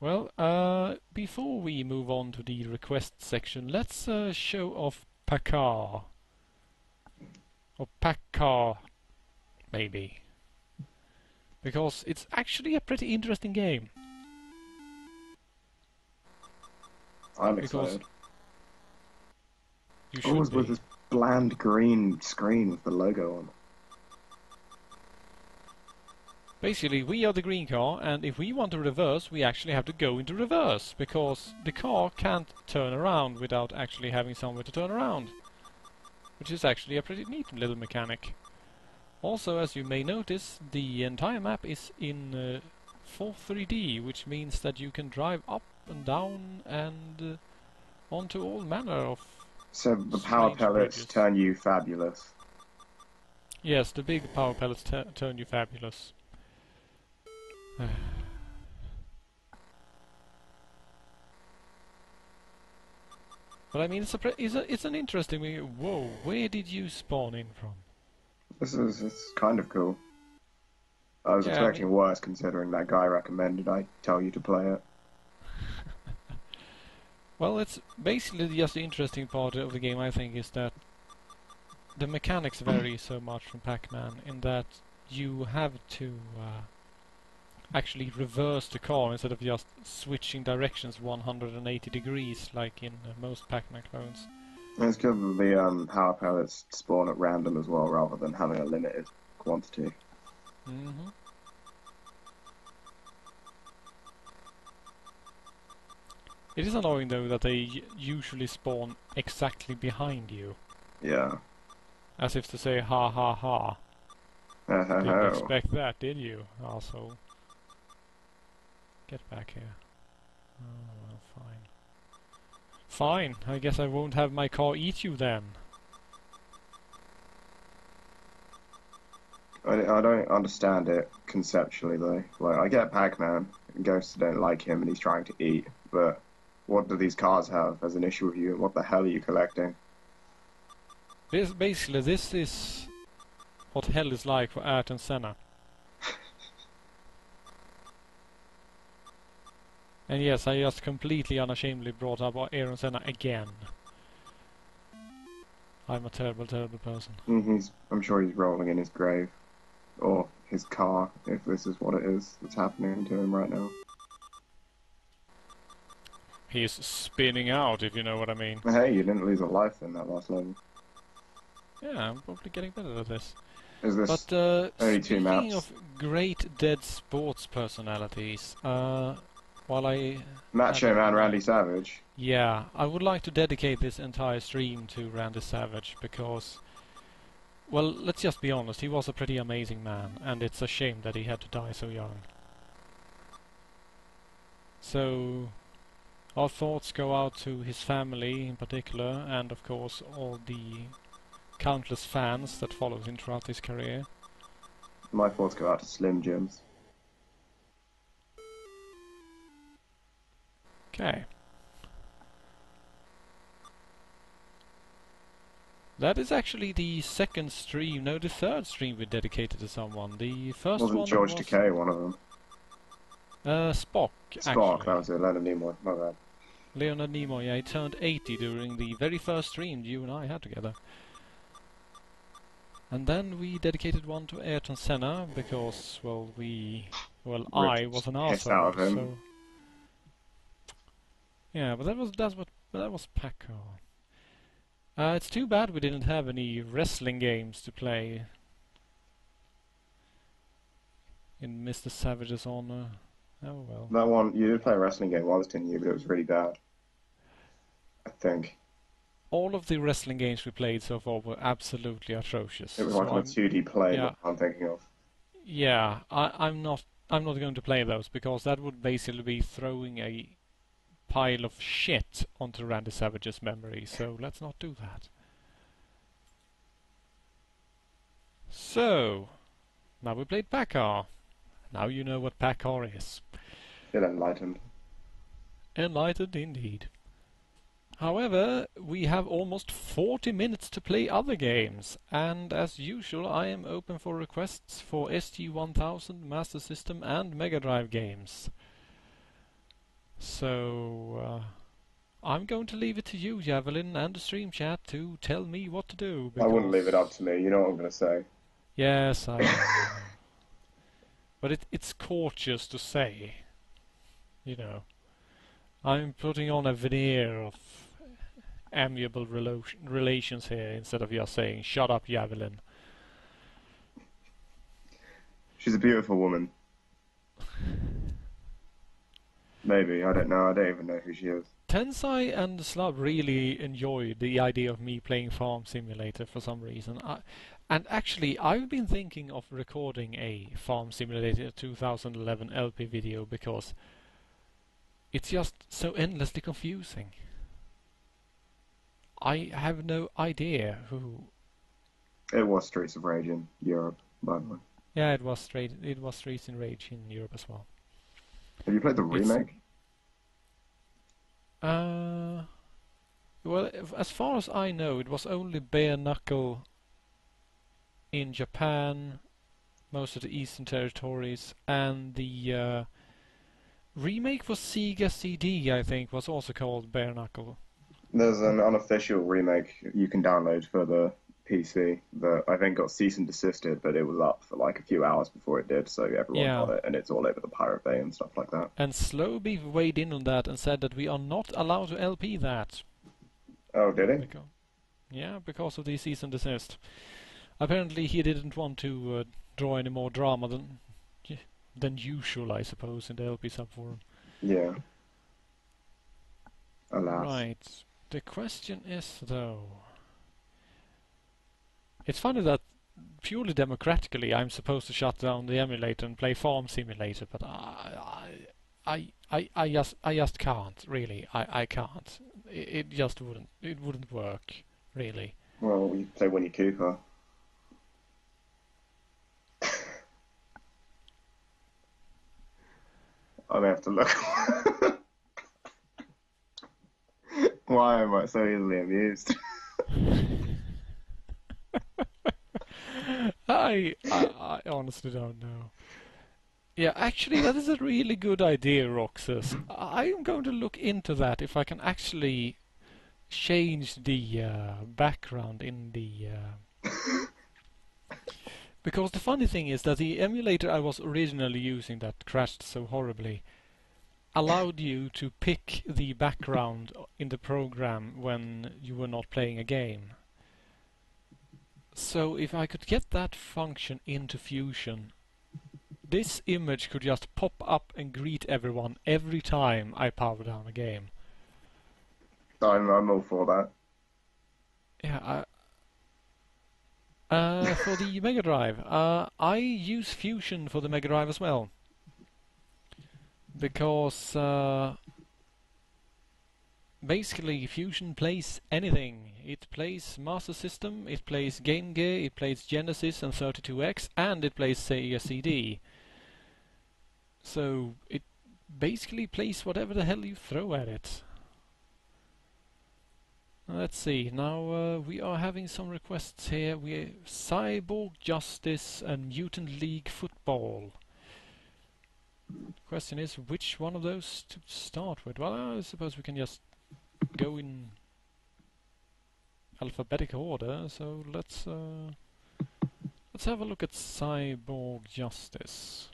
Well, before we move on to the request section, let's show off Pacar. Or Pacar, maybe. Because it's actually a pretty interesting game. I'm Because excited. you Always should with be. this bland green screen with the logo on. Basically, we are the green car, and if we want to reverse, we actually have to go into reverse, because the car can't turn around without actually having somewhere to turn around. Which is actually a pretty neat little mechanic. Also, as you may notice, the entire map is in full 3D, which means that you can drive up and down and onto all manner of So the power strange pellets bridges. turn you fabulous. Yes, the big power pellets turn you fabulous. But I mean, it's an interesting. Whoa, where did you spawn in from? It's kind of cool. I was Yeah, I mean, expecting worse considering that guy recommended I tell you to play it. well, it's basically just the interesting part of the game. I think is that the mechanics vary so much from Pac-Man in that you have to actually reverse the car instead of just switching directions 180 degrees like in most Pac-Man clones. It's good that the power pellets spawn at random as well rather than having a limited quantity. hmm It is annoying though that they usually spawn exactly behind you. Yeah. As if to say, ha ha ha. Ho ho Didn't ho. expect that, did you? Also, get back here. Oh, well, fine. Fine, I guess I won't have my car eat you then. I don't understand it conceptually though. Like I get Pac-Man and Ghosts don't like him and he's trying to eat, but what do these cars have as an issue with you and what the hell are you collecting? This is what hell is like for Ayrton Senna. And yes, I just completely unashamedly brought up Ayrton Senna again. I'm a terrible, terrible person. I'm sure he's rolling in his grave. Or his car, if this is what it is that's happening to him right now. He's spinning out, if you know what I mean. Hey, you didn't lose a life in that last level. Yeah, I'm probably getting better at this. Is this But only two speaking maps? of great dead sports personalities, while I Macho Man Randy Savage. yeah, I would like to dedicate this entire stream to Randy Savage because, well, let's just be honest, he was a pretty amazing man, and it's a shame that he had to die so young. So, our thoughts go out to his family in particular, and of course all the countless fans that followed him throughout his career. My thoughts go out to Slim Jims. Okay. That is actually the second stream, no, the third stream we dedicated to someone. The first Wasn't one George was Takei one of them? Spock, Spock, actually. that was it. Leonard Nimoy. My bad. Leonard Nimoy, yeah, he turned 80 during the very first stream you and I had together. And then we dedicated one to Ayrton Senna because, well, I was an Piss arsehole, out of him. so yeah, but that was Pacar. It's too bad we didn't have any wrestling games to play in Mr. Savage's honor. Oh well. That one, you did play a wrestling game while I was in you, but it was really bad. I think. All of the wrestling games we played so far were absolutely atrocious. It was So like on a 2D plane yeah, that I'm thinking of. yeah. I'm not going to play those because that would basically be throwing a pile of shit onto Randy Savage's memory. So let's not do that. So now we played Pacar. Now you know what Pacar is. Feel enlightened. Enlightened indeed. However, we have almost 40 minutes to play other games, and as usual I am open for requests for SG-1000, Master System and Mega Drive games. So I'm going to leave it to you, Javelin, and the stream chat to tell me what to do. I wouldn't leave it up Because to me. You know what I'm going to say. yes, I know. But it's courteous to say, you know. I'm putting on a veneer of amiable relations here instead of just saying, shut up, Javelin. She's a beautiful woman. Maybe, I don't know. I don't even know who she is. Tensai and Slav really enjoyed the idea of me playing Farm Simulator for some reason. And actually, I've been thinking of recording a Farm Simulator 2011 LP video because it's just so endlessly confusing. I have no idea who. It was Streets of Rage in Europe, by the way. Yeah, it was Streets in Rage in Europe as well. Have you played the remake? Well, as far as I know, it was only Bare Knuckle in Japan, most of the Eastern territories, and the remake for Sega CD, I think, was also called Bare Knuckle. There's an unofficial remake you can download for the PC that I think got cease and desisted, but it was up for like a few hours before it did, so everyone got it, and it's all over the Pirate Bay and stuff like that. And Slowbeef weighed in on that and said that we are not allowed to LP that. Oh, did he? Because of the cease and desist. Apparently he didn't want to draw any more drama than usual, I suppose, in the LP subforum. Yeah. Alas. Right. The question is, though... It's funny that purely democratically I'm supposed to shut down the emulator and play Farm Simulator, but I just can't, really. I can't. It just wouldn't work, really. Well, you play Winnie Cooper. I may have to look. Why am I so easily amused? I honestly don't know. Yeah, actually, that is a really good idea, Roxas. I'm going to look into that if I can actually change the background in the... Because the funny thing is that the emulator I was originally using that crashed so horribly allowed you to pick the background in the program when you were not playing a game. So if I could get that function into Fusion, this image could just pop up and greet everyone every time I power down a game. I'm all for that. Yeah, for the Mega Drive, I use Fusion for the Mega Drive as well. Because basically Fusion plays anything. It plays Master System, it plays Game Gear, it plays Genesis and 32X, and it plays Sega CD. So it basically plays whatever the hell you throw at it. Let's see, now we are having some requests here. We Cyborg Justice and Mutant League Football. The question is, which one of those to start with? Well, I suppose we can just go in alphabetical order, so let's have a look at Cyborg Justice.